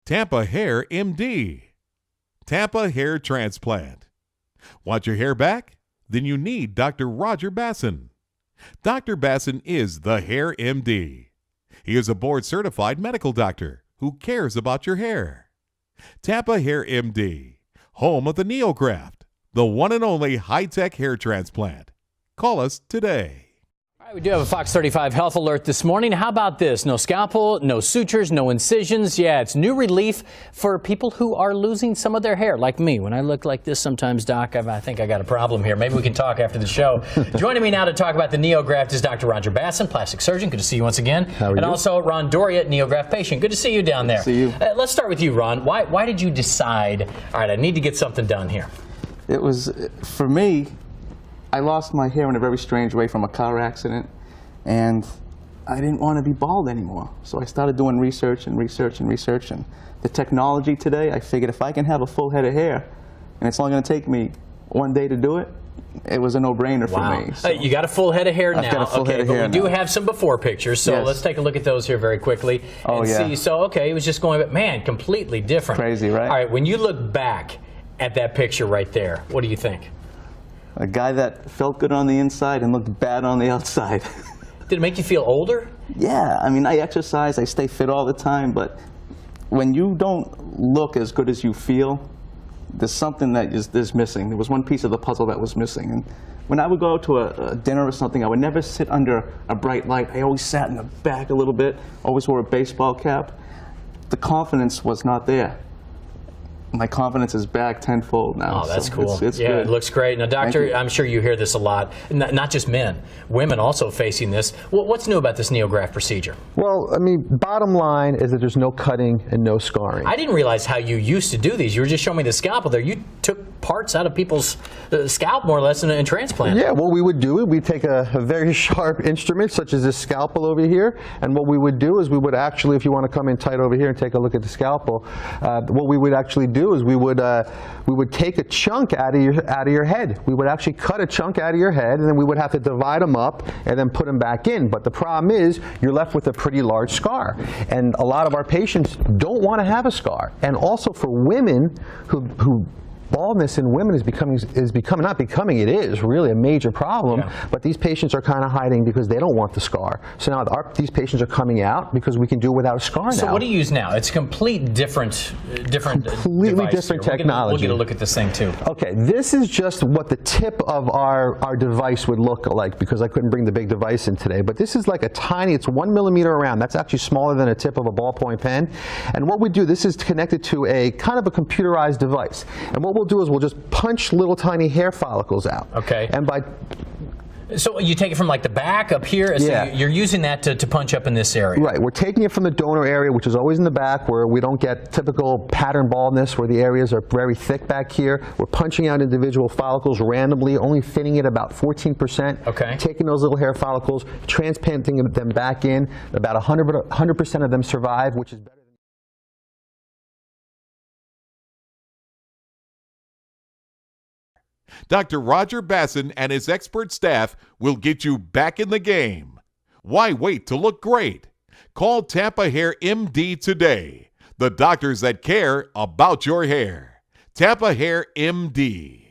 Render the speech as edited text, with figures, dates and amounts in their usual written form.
Tampa Hair MD. Tampa Hair Transplant. Want your hair back? Then you need Dr. Roger Basson. Dr. Basson is the Hair MD. He is a board-certified medical doctor who cares about your hair. Tampa Hair MD, home of the NeoGraft, the one and only high-tech hair transplant. Call us today. All right, we do have a Fox 35 health alert this morning. How about this? No scalpel, no sutures, no incisions. Yeah, it's new relief for people who are losing some of their hair, like me. When I look like this sometimes, Doc, I think I got a problem here. Maybe we can talk after the show. Joining me now to talk about the NeoGraft is Dr. Roger Basson, plastic surgeon. Good to see you once again. How are and you? Also NeoGraft patient. Good to see you down there. See you. Let's start with you, Ron. Why did you decide, all right, I need to get something done here? It was, for me, I lost my hair in a very strange way from a car accident, and I didn't want to be bald anymore. So I started doing research and research and research, and the technology today, I figured if I can have a full head of hair, and it's only going to take me one day to do it, it was a no-brainer for me. So You got a full head of hair now. I've got a full head of hair but we do now. have some before pictures, so Yes. let's take a look at those here very quickly and see. So, okay, it was just going, but man, completely different. Crazy, right? All right, when you look back at that picture right there, what do you think? A guy that felt good on the inside and looked bad on the outside. Did it make you feel older? Yeah, I mean, I exercise, I stay fit all the time, but when you don't look as good as you feel, there's something that is missing. There was one piece of the puzzle that was missing. And when I would go out to a dinner or something, I would never sit under a bright light. I always sat in the back a little bit, always wore a baseball cap. The confidence was not there. My confidence is back tenfold now. Oh, that's so cool. It's yeah, good. It looks great. Now, doctor, I'm sure you hear this a lot. Not just men, women also facing this. What's new about this NeoGraft procedure? Well, I mean, bottom line is that there's no cutting and no scarring. I didn't realize how you used to do these. You were just showing me the scalpel there. You took parts out of people's scalp, more or less, in transplant. Yeah, what we would do, we'd take a very sharp instrument, such as this scalpel over here, and what we would do is we would actually, if you want to come in tight over here and take a look at the scalpel, what we would actually do is we would take a chunk out of your head. We would actually cut a chunk out of your head, and then we would have to divide them up and then put them back in. But the problem is, you're left with a pretty large scar, and a lot of our patients don't want to have a scar. And also for women who baldness in women is it is really a major problem, but these patients are kind of hiding because they don't want the scar. So now these patients are coming out because we can do without a scar now. So what do you use now? It's completely different completely different technology. We'll get a look at this thing too. Okay, this is just what the tip of our device would look like, because I couldn't bring the big device in today, but this is like a tiny, it's 1 millimeter around. That's actually smaller than a tip of a ballpoint pen. And what we do, this is connected to a kind of a computerized device. And what we'll do is we'll just punch little tiny hair follicles out. Okay. And so you take it from like the back up here, yeah. So you're using that to punch up in this area. Right, we're taking it from the donor area, which is always in the back, where we don't get typical pattern baldness, where the areas are very thick back here. We're punching out individual follicles randomly, only thinning it about 14%. Okay. Taking those little hair follicles, transplanting them back in. About 100% of them survive, which is better. Dr. Roger Basson and his expert staff will get you back in the game. Why wait to look great? Call Tampa Hair MD today. The doctors that care about your hair. Tampa Hair MD.